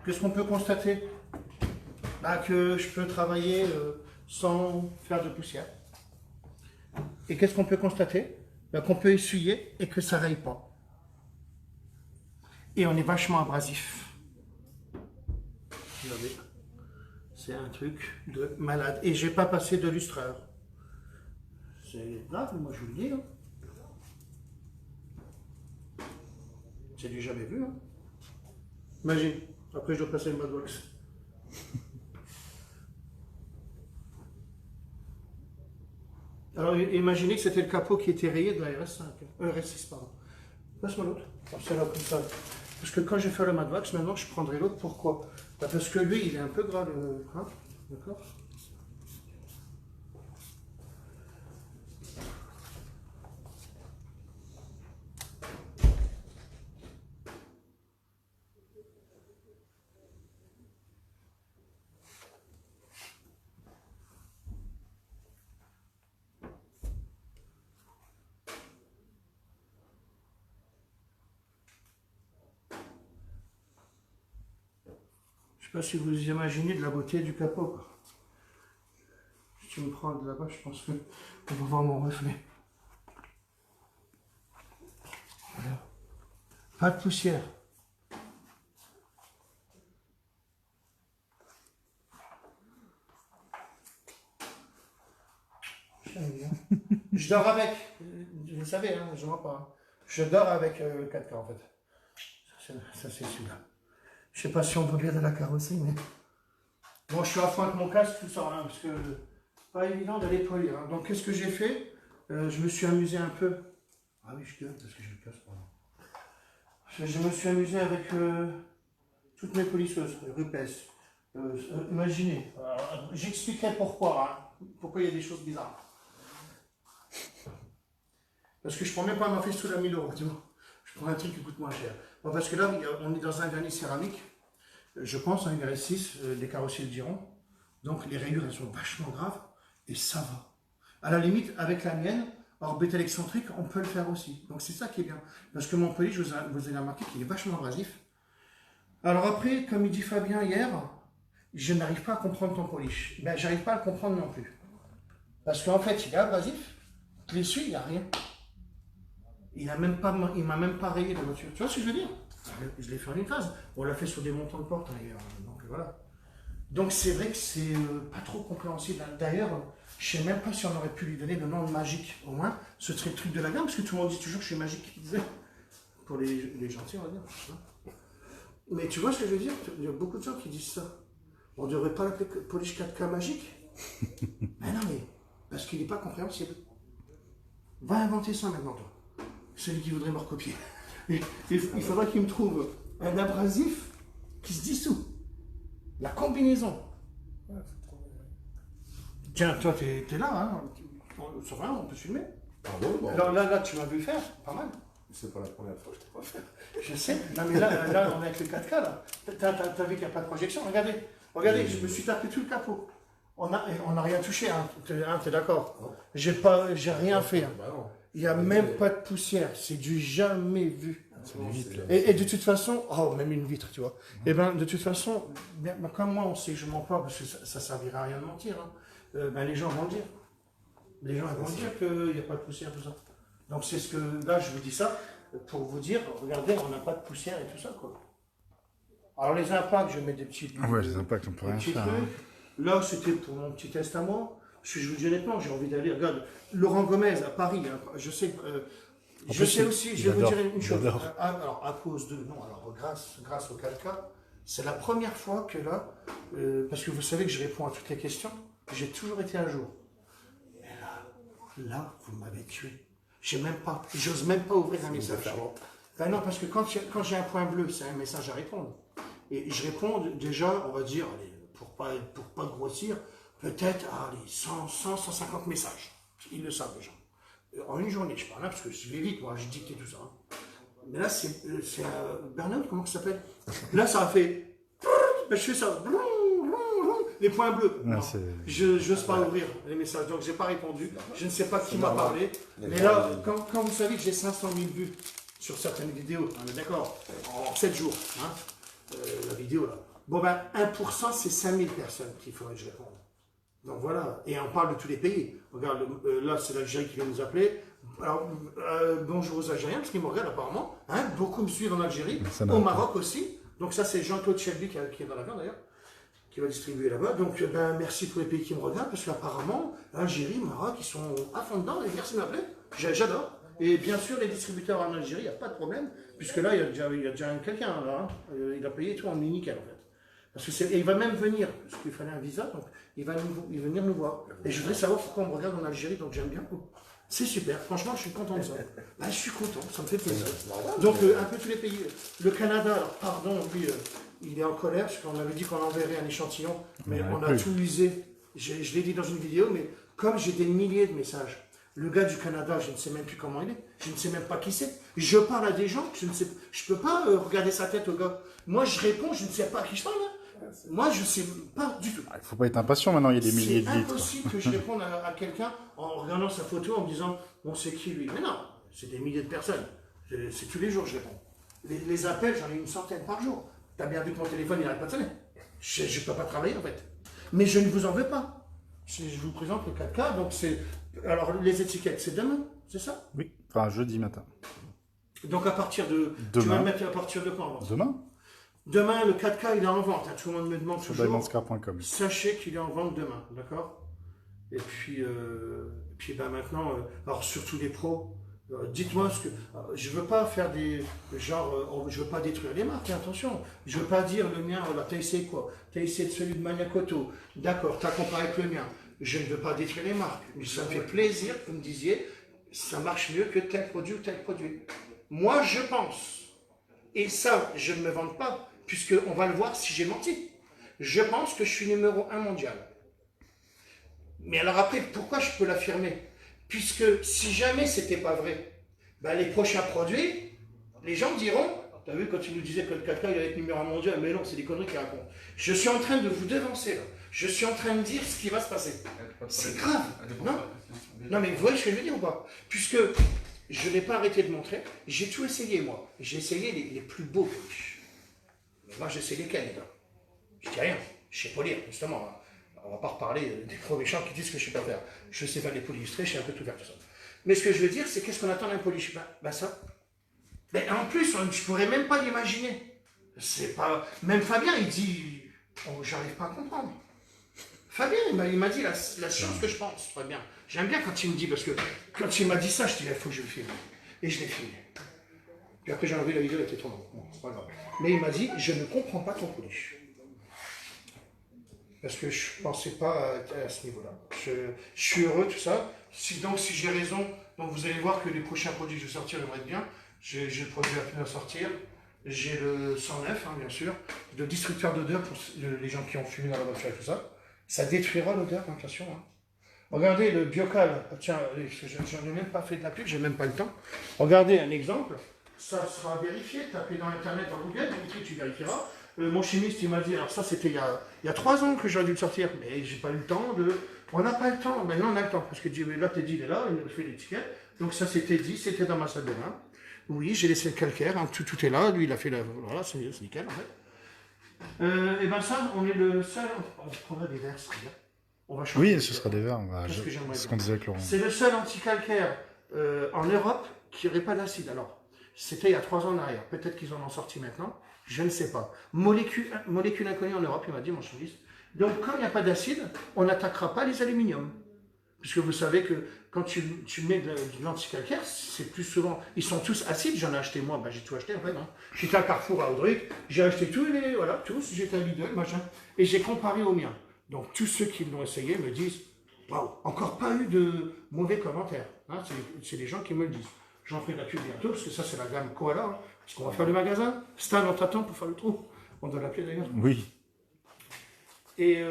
qu'est-ce qu'on peut constater? Bah, que je peux travailler sans faire de poussière. Et qu'est-ce qu'on peut constater? Bah, qu'on peut essuyer et que ça raye pas. Et on est vachement abrasif. Regardez. C'est un truc de malade. Et j'ai pas passé de lustreur. C'est grave, moi je vous le dis. Hein. C'est du jamais vu. Hein. Imagine, après je dois passer le Madwax. Alors imaginez que c'était le capot qui était rayé de la RS5. RS6, pardon. Passe-moi l'autre. C'est là comme ça. Parce que quand je vais faire le Madwax, maintenant je prendrai l'autre. Pourquoi? Bah, parce que lui, il est un peu gras le crâne. D'accord? Je ne sais pas si vous imaginez de la beauté du capot. Si tu me prends de là-bas, je pense qu'on va voir mon reflet. Voilà. Pas de poussière. Je dors avec. Vous le savez, hein, je ne vois pas. Je dors avec le 4K en fait. Ça c'est celui-là. Je sais pas si on peut lire de la carrosserie, mais... Bon, je suis à fond avec mon casque, tout ça, hein, parce que pas évident d'aller polir. Hein. Donc, qu'est-ce que j'ai fait? Je me suis amusé un peu. Ah oui, je gueule parce que j'ai le casque, pardon. Je me suis amusé avec toutes mes polisseuses, Rupes. Imaginez, j'expliquerai pourquoi, hein, pourquoi il y a des choses bizarres. Parce que je prends même pas ma sous la 1000 €, tu vois. Je prends un truc qui coûte moins cher. Bon, parce que là, on est dans un vernis céramique, je pense, hein, une RS6, les carrossiers le diront. Donc les rayures, elles sont vachement graves, et ça va. À la limite, avec la mienne, orbitale excentrique, on peut le faire aussi. Donc c'est ça qui est bien. Parce que mon polish, vous avez remarqué qu'il est vachement abrasif. Alors après, comme il dit Fabien hier, je n'arrive pas à comprendre ton polish. Ben, j'arrive pas à le comprendre non plus. Parce qu'en fait, il est abrasif, je l'essuie, il n'y a rien. Il m'a même pas rayé la voiture. Tu vois ce que je veux dire? Je l'ai fait en une phase. On l'a fait sur des montants de porte d'ailleurs. Donc voilà. Donc c'est vrai que c'est pas trop compréhensible. D'ailleurs, je ne sais même pas si on aurait pu lui donner le nom de magique. Au moins, ce serait le truc de la gamme, parce que tout le monde dit toujours que je suis magique. Pour les gentils, on va dire. Mais tu vois ce que je veux dire? Il y a beaucoup de gens qui disent ça. On ne devrait pas l'appeler Polish 4K magique. Mais non, mais parce qu'il n'est pas compréhensible. Va inventer ça maintenant, toi. Celui qui voudrait me recopier. Il faudra qu'il me trouve un abrasif qui se dissout. La combinaison. Ouais, tiens, toi, t'es là, hein. Ça va, on peut filmer. Ah bon, bon. Alors là, tu m'as vu le faire, pas mal. C'est pas la première fois que je te vois faire. Je sais. Non, mais là, on est avec le 4K, là. T'as vu qu'il n'y a pas de projection. Regardez, je me suis tapé tout le capot. On n'a rien touché, hein. T'es d'accord? J'ai rien fait. Hein. Il n'y a même pas de poussière. C'est du jamais vu. Et de toute façon, oh, même une vitre, tu vois. Et ben, de toute façon, comme moi, on sait que je mens pas, parce que ça ne servira à rien de mentir. Hein. Ben, les gens vont le dire. Les gens vont dire qu'il n'y a pas de poussière, tout ça. Donc c'est ce que, là, je vous dis ça pour vous dire, regardez, on n'a pas de poussière et tout ça, quoi. Alors les impacts, je mets des petits... Ouais, les impacts, on peut rien faire. Hein. Là, c'était pour mon petit test à moi. Je vous dis honnêtement, j'ai envie d'aller, regarde, Laurent Gomez à Paris, hein, je sais... je sais aussi, je vais vous dire une chose. Alors, à cause de... Non, alors, grâce au 4K, c'est la première fois que là, parce que vous savez que je réponds à toutes les questions, j'ai toujours été à jour. Mais là, vous m'avez tué. J'ose même pas ouvrir un message. Ben non, parce que quand j'ai un point bleu, c'est un message à répondre. Et je réponds déjà, on va dire, allez, pour pas grossir, peut-être, allez, 150 messages. Ils le savent déjà. En une journée, je parle là, parce que je vais vite, moi, je dictais tout ça. Hein. Mais là, c'est Burnout, comment ça s'appelle? Là, ça a fait... Ben, je fais ça. Les points bleus. Non, je n'ose pas ouvrir les messages, donc je n'ai pas répondu. Je ne sais pas qui m'a parlé. Mais là, quand vous savez que j'ai 500 000 vues sur certaines vidéos, on est d'accord, en 7 jours, hein, la vidéo là, Bon, ben, 1%, c'est 5000 personnes qu'il faudrait que je réponde. Donc voilà, et on parle de tous les pays. Regarde, là, c'est l'Algérie qui vient nous appeler. Alors, bonjour aux Algériens, parce qu'ils me regardent apparemment. Hein, beaucoup me suivent en Algérie, au Maroc aussi. Donc ça, c'est Jean-Claude Shelby qui est dans l'avion d'ailleurs, qui va distribuer là-bas. Donc, ben, merci pour les pays qui me regardent, parce qu'apparemment, Algérie, Maroc, ils sont à fond dedans. Et merci de m'appeler, j'adore. Et bien sûr, les distributeurs en Algérie, il n'y a pas de problème, puisque là, il y a déjà quelqu'un, là. Hein, il a payé tout en nickel, en fait. Parce que il va même venir, parce qu'il fallait un visa, donc il va venir nous voir. Et je voudrais savoir pourquoi on me regarde en Algérie, donc j'aime bien. C'est super, franchement, je suis content de ça. Ben, je suis content, ça me fait plaisir. Donc, un peu tous les pays. Le Canada, alors, pardon, lui, il est en colère, parce qu'on avait dit qu'on enverrait un échantillon, mais on a tout usé. Je l'ai dit dans une vidéo, mais comme j'ai des milliers de messages, le gars du Canada, je ne sais même plus comment il est, je ne sais même pas qui c'est. Je parle à des gens, je ne peux pas regarder sa tête au gars. Moi, je réponds, je ne sais pas à qui je parle. Hein. Moi, je ne sais pas du tout. Il ne faut pas être impatient maintenant, il y a des milliers de litres. C'est impossible que je réponde à quelqu'un en regardant sa photo, en me disant, on sait qui lui. Mais non, c'est des milliers de personnes. C'est tous les jours que je réponds. Les appels, j'en ai une centaine par jour. Tu as bien vu que mon téléphone, il n'arrête pas de sonner. Je ne peux pas travailler, en fait. Mais je ne vous en veux pas. Je vous présente le 4K, donc c'est... Alors, les étiquettes, c'est demain, c'est ça? Oui, enfin jeudi matin. Donc, à partir de... Demain. Tu vas le mettre à partir de quand? Demain? Demain, le 4K, il est en vente. Hein. Tout le monde me demande Sur toujours. diamondscar.com. Sachez qu'il est en vente demain, d'accord? Et puis ben maintenant, alors surtout les pros, dites-moi ce que... je veux pas faire des... Genre, je veux pas détruire les marques, hein, attention. Je veux pas dire le mien, voilà, t'as essayé quoi? T'as essayé de celui de Maniacoto. D'accord, t'as comparé avec le mien. Je ne veux pas détruire les marques. Mais ça me fait plaisir que vous me disiez, ça marche mieux que tel produit ou tel produit. Moi, je pense, et ça, je ne me vante pas, puisqu'on va le voir si j'ai menti. Je pense que je suis numéro 1 mondial. Mais alors après, pourquoi je peux l'affirmer? Puisque si jamais c'était pas vrai, ben les prochains produits, les gens diront, tu as vu quand tu nous disais que le 4K il allait être numéro 1 mondial, mais non, c'est des conneries qu'ils racontent. Je suis en train de vous devancer là. Je suis en train de dire ce qui va se passer. C'est grave, non? Non mais vous voyez ce que je veux dire ou pas? Puisque je n'ai pas arrêté de montrer, j'ai tout essayé moi. J'ai essayé les plus beaux polish. Mais moi j'essaie lesquels les gars? Je dis rien, je sais pas lire justement. Hein. On va pas reparler des gros méchants qui disent que je sais pas faire. Je sais faire des polis illustrés, je sais un peu tout faire tout ça. Mais ce que je veux dire, c'est qu'est-ce qu'on attend d'un polish? Ben ça. Ben en plus, je pourrais même pas l'imaginer. C'est pas. Même Fabien, il dit, oh, j'arrive pas à comprendre. Fabien, il m'a dit la chose que je pense, très bien. J'aime bien quand il me dit, parce que quand il m'a dit ça, je dis, il faut que je le filme. Et je l'ai filmé. Puis après, j'ai enlevé la vidéo, elle était trop longue. Bon, c'est pas grave. Mais il m'a dit, je ne comprends pas ton polish. Parce que je ne pensais pas à ce niveau-là. Je suis heureux, tout ça. Donc, si j'ai raison, donc vous allez voir que les prochains produits que je vais sortir devraient être bien. J'ai le produit à peine à sortir. J'ai le 109, hein, bien sûr. Le destructeur d'odeur pour les gens qui ont fumé dans la voiture et tout ça. Ça détruira l'odeur, attention. Hein. Regardez le Biocal. Tiens, j'en ai même pas fait de la pub, j'ai même pas le temps. Regardez un exemple. Ça sera vérifié. Tapez dans Internet, dans Google, Dimitri, tu vérifieras. Mon chimiste, il m'a dit, alors ça c'était il y a 3 ans que j'aurais dû le sortir, mais j'ai pas eu le temps de... On n'a pas le temps, maintenant on a le temps, parce que là Teddy il est là, il nous fait l'étiquette, donc ça c'était dit, c'était dans ma salle de bain. Oui, j'ai laissé le calcaire, hein, tout est là, lui il a fait la... Voilà, c'est nickel en fait. Et ben ça, on est le seul... On prendra des verres, c'est bien. On va changer. Oui, ce sera des verres, c'est ce qu'on disait avec Laurent. C'est le seul anti-calcaire en Europe qui n'aurait pas d'acide, alors. C'était il y a 3 ans en arrière, peut-être qu'ils en ont sorti maintenant. Je ne sais pas. Molécule inconnue en Europe, il m'a dit mon chimiste. Donc, comme il n'y a pas d'acide, on n'attaquera pas les aluminiums. Puisque vous savez que quand tu mets de l'anticalcaire, c'est plus souvent... Ils sont tous acides, j'en ai acheté moi, ben, j'ai tout acheté en fait. Hein. J'étais à Carrefour à Audric, j'ai acheté tous, voilà, tous, j'étais à Lidl, machin, et j'ai comparé au mien. Donc, tous ceux qui l'ont essayé me disent, waouh, encore pas eu de mauvais commentaires. Hein, c'est les gens qui me le disent. J'en ferai la pub bientôt, parce que ça, c'est la gamme Koala. Hein. Parce qu'on va faire le magasin. Stan, on t'attend pour faire le trou. On doit l'appeler d'ailleurs. Oui. Et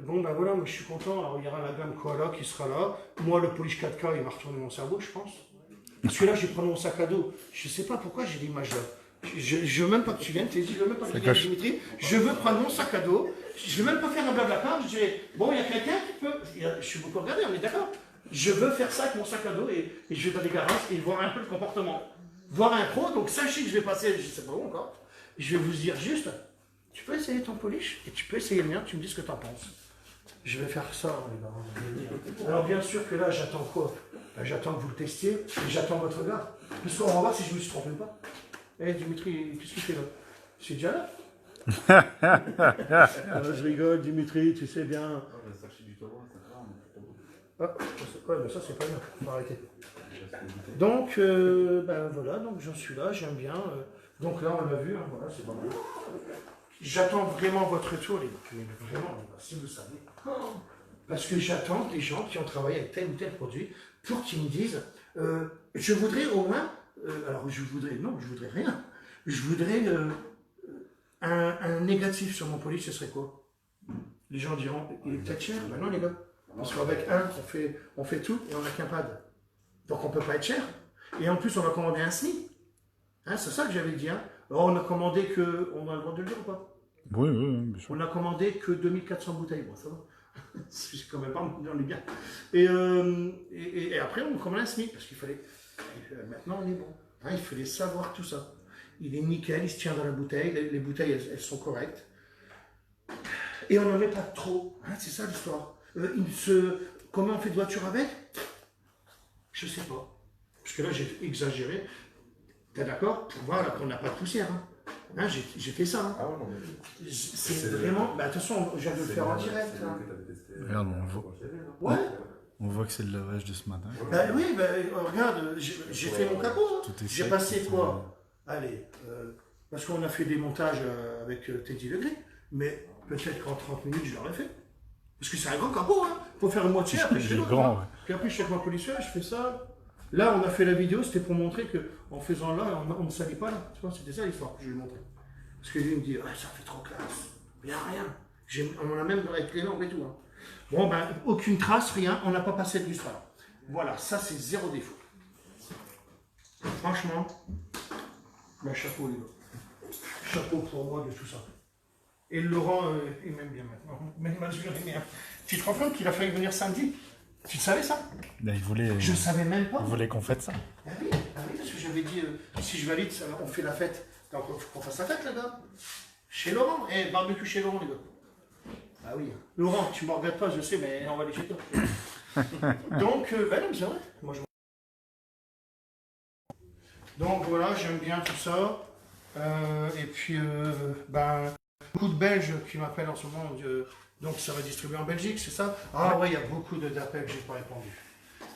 bon, ben voilà, moi je suis content. Alors, il y aura la gamme Koala qui sera là. Moi, le polish 4K, il va retourner mon cerveau, je pense. Parce que là, je vais prendre mon sac à dos. Je ne sais pas pourquoi j'ai l'image là. Je veux même pas que tu viennes, je veux même pas que tu viennes, Dimitri. Je veux prendre mon sac à dos. Je veux même pas faire un blablacar. Je dirais, bon, il y a quelqu'un qui peut. Je suis beaucoup regardé, on est d'accord. Je veux faire ça avec mon sac à dos et je vais dans les garages et voir un peu le comportement. Voir un pro, donc sachez que je vais passer, je ne sais pas où encore. Je vais vous dire juste, Tu peux essayer ton polish et tu peux essayer le mien, tu me dis ce que tu en penses. Je vais faire ça, les gars. Alors bien sûr que là, j'attends quoi? Ben, j'attends que vous le testiez et j'attends votre gars. Parce qu'on va voir si je me suis trompé ou pas. Eh Dimitri, qu'est-ce que tu fais là? C'est déjà là? Je rigole, Dimitri, tu sais bien. Ah, ouais, ben ça c'est pas bien, faut arrêter. Donc, ben voilà, donc j'en suis là, j'aime bien. Donc là, on l'a vu, hein, voilà, c'est pas mal. J'attends vraiment votre retour, les gars. Mais vraiment, les gars, si vous savez. Parce que j'attends des gens qui ont travaillé avec tel ou tel produit pour qu'ils me disent je voudrais au moins. Alors, je voudrais rien. Je voudrais un négatif sur mon polish, ce serait quoi? Les gens diront il est peut-être cher. Ben non, les gars. Parce qu'avec un, on fait tout et on n'a qu'un pad. Donc on ne peut pas être cher. Et en plus, on va commander un SNI. Hein, c'est ça que j'avais dit. Hein. Alors, on a commandé que. On a le droit de le dire ou pas? Oui, bien sûr. On a commandé que 2400 bouteilles. Bon, ça va. C'est quand même pas, on est bien. Et après, on commande un SNI. Parce qu'il fallait. Maintenant, on est bon. Hein, il fallait savoir tout ça. Il est nickel, il se tient dans la bouteille. Les bouteilles, elles sont correctes. Et on n'en met pas trop. Hein, c'est ça l'histoire. Comment on fait de voiture avec? Je sais pas. Parce que là, j'ai exagéré. T'es d'accord? Pour voir là qu'on n'a pas de poussière. Hein, j'ai fait ça. Hein. Ah ouais, non, mais... C'est vraiment... Bah, attention, je viens de le faire en direct. Hein. Regarde, Ouais. on voit que c'est le lavage de ce matin. Bah oui, bah, regarde, j'ai fait mon capot. Hein. J'ai passé quoi? Allez, parce qu'on a fait des montages avec Teddy Legré. Mais peut-être qu'en 30 minutes, je l'aurais fait. Parce que c'est un grand capot, hein. Faut faire une moitié, après je fais l'autre. Grand, ouais. Puis après, je suis avec ma policière, je fais ça. Là, on a fait la vidéo, c'était pour montrer qu'en faisant là, on ne salit pas là. Tu vois, c'était ça l'histoire que je lui ai montré. Parce que lui me dit, ouais, ça fait trop classe. Il n'y a rien. On en a même avec les nombres et tout. Hein. Bon, ben, aucune trace, rien. On n'a pas passé de lustre là. Voilà, ça c'est zéro défaut. Franchement, ben, chapeau les gars. Chapeau pour moi de tout ça. Et Laurent, il m'aime bien maintenant. Même malgré rien. Tu te rends compte qu'il a failli venir samedi? Tu savais ça? Ben, il voulait... Je savais même pas. Il voulait qu'on fête ça. Ah oui, parce que j'avais dit, si je valide, on fait la fête. Donc, il faut qu'on fasse la fête, les gars. Chez Laurent. Eh, barbecue chez Laurent, les gars. Ah oui. Laurent, tu ne me regrettes pas, je sais, mais on va aller chez toi. Donc, ben non, c'est vrai. Moi, donc, voilà, j'aime bien tout ça. Et puis, ben... beaucoup de Belges qui m'appellent en ce moment, donc ça va distribuer en Belgique, c'est ça? Ah ouais, il y a beaucoup d'appels que je n'ai pas répondu.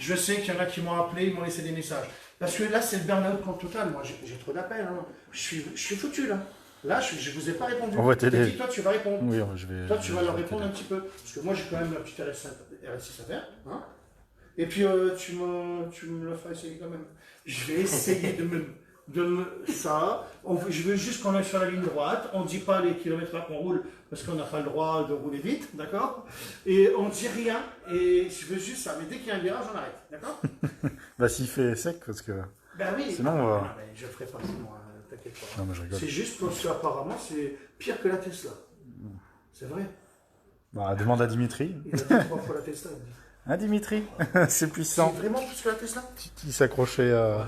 Je sais qu'il y en a qui m'ont appelé, ils m'ont laissé des messages. Parce que là, c'est le burn-out compte total. Moi, j'ai trop d'appels. Hein. Je suis foutu, là. Là, je ne vous ai pas répondu. On va t'aider. Toi, tu vas répondre. Oui, je vais... Toi, tu vas leur répondre un petit peu. Parce que moi, j'ai quand même la petite RS6 à faire. Hein. Et puis, tu me le feras essayer quand même. Je vais essayer ça. Je veux juste qu'on aille sur la ligne droite. On ne dit pas les kilomètres là qu'on roule parce qu'on n'a pas le droit de rouler vite, d'accord? Et on ne dit rien. Et je veux juste ça. Mais dès qu'il y a un virage, on arrête, d'accord? Bah, s'il fait sec, parce que... Ben oui. Sinon, on va... je ne ferai pas sinon, t'inquiète pas. Non, mais je rigole. C'est juste parce qu'apparemment, c'est pire que la Tesla. C'est vrai. Bah, demande à Dimitri. Il a dit 3 fois la Tesla. Hein, Dimitri? C'est puissant. C'est vraiment plus que la Tesla? Il s'accrochait à...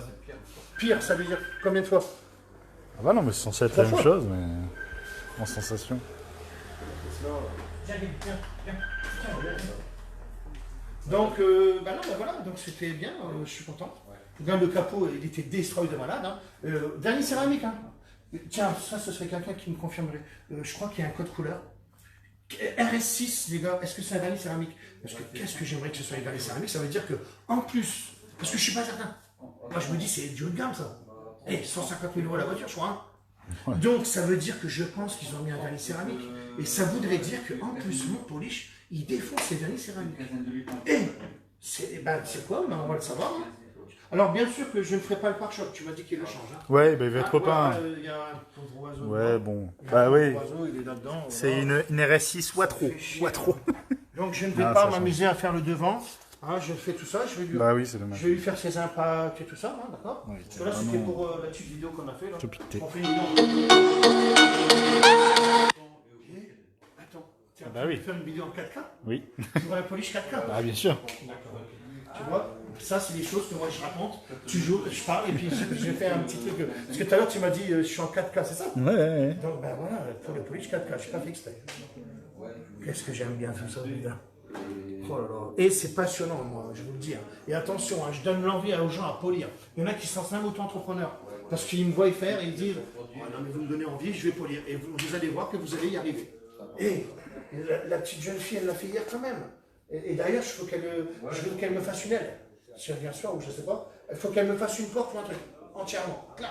Pire, ça veut dire combien de fois? Ah bah non, mais c'est censé être la même chose, mais... En sensation. Donc, bah non, bah voilà, donc c'était bien, je suis content. Regarde le capot, il était destroy de malade. Hein. Dernier céramique, hein. Tiens, ça, ce serait quelqu'un qui me confirmerait. Je crois qu'il y a un code couleur. RS6, les gars, est-ce que c'est un dernier céramique? Parce que qu'est-ce que j'aimerais que ce soit un dernier céramique? Ça veut dire que, en plus, parce que je suis pas certain. Moi, je me dis, c'est du haut de gamme, ça. Eh, 150 000 € la voiture, je crois. Hein. Ouais. Donc, ça veut dire que je pense qu'ils ont mis un vernis céramique. Et ça voudrait dire qu'en plus, mon polish, il défonce les vernis céramiques. Et, c'est quoi? Ben, on va le savoir. Hein. Alors, bien sûr que je ne ferai pas le pare-choc. Tu m'as dit qu'il le change. Hein. Ouais, ben, il va être repeint. Il y a un pauvre oiseau. Ouais, bon. Bah oui. C'est une RS6 Watro. Donc, je ne vais pas m'amuser à faire le devant. Hein, je fais tout ça, je vais lui, bah oui, c'est dommage. Je vais lui faire ses impacts et tout ça, hein, d'accord? Oui, là, c'était pour la petite vidéo qu'on a fait. Là. On fait une vidéo. Attends, tu vas faire une vidéo en 4K? Oui. Tu vois la polish 4K? Ah, bien sûr. D'accord. Tu vois? Ça, c'est des choses que moi je raconte, toujours, je parle et puis je fais un petit truc. Parce que tout à l'heure, tu m'as dit, je suis en 4K, c'est ça? Ouais. Donc, ben voilà, pour le polish 4K, je suis pas fait exprès. Qu'est-ce que j'aime bien tout ça, évidemment. Oh là là. Et c'est passionnant, moi, je vous le dis. Hein. Et attention, hein, je donne l'envie aux gens à polir. Il y en a qui sont même auto-entrepreneurs. Parce qu'ils me voient faire et ils disent oh, non, mais vous me donnez envie, je vais polir. Et vous allez voir que vous allez y arriver. Et la petite jeune fille, elle l'a fait hier quand même. Et d'ailleurs, je veux qu'elle me fasse une aile. Si elle vient ce soir ou je sais pas, il faut qu'elle me fasse une porte ou un truc. Entièrement. Clac.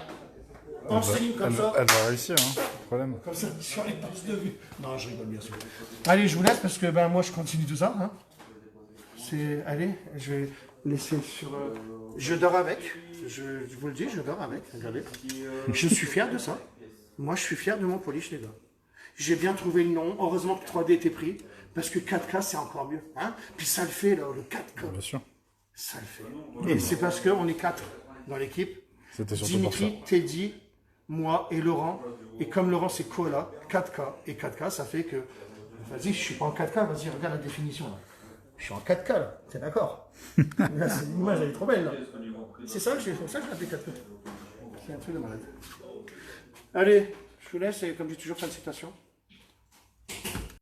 En stream comme ça. Elle va réussir, hein, pas de problème. Comme ça, sur les passes de vue. Non, je rigole bien sûr. Allez, je vous laisse parce que ben, moi, je continue tout ça. Hein. Allez, je vais laisser sur... Je dors avec. Je vous le dis, je dors avec. Regardez. Je suis fier de ça. Moi, je suis fier de mon polish, les gars. J'ai bien trouvé le nom. Heureusement que 3D était pris. Parce que 4K, c'est encore mieux. Hein. Puis ça le fait, là, le 4K. Bien sûr. Ça le fait. Et c'est parce qu'on est 4 dans l'équipe. C'était surtout pour ça. Dimitri, Teddy, moi et Laurent. Et comme Laurent, c'est Koala, 4K. Et 4K, ça fait que... Vas-y, je suis pas en 4K. Vas-y, regarde la définition, là. Je suis en 4K, là. T'es d'accord? L'image, elle est trop belle, là. C'est ça, c'est pour ça que je l'appelle 4K. C'est un truc de malade. Allez, je vous laisse. Et comme j'ai toujours plein de citations.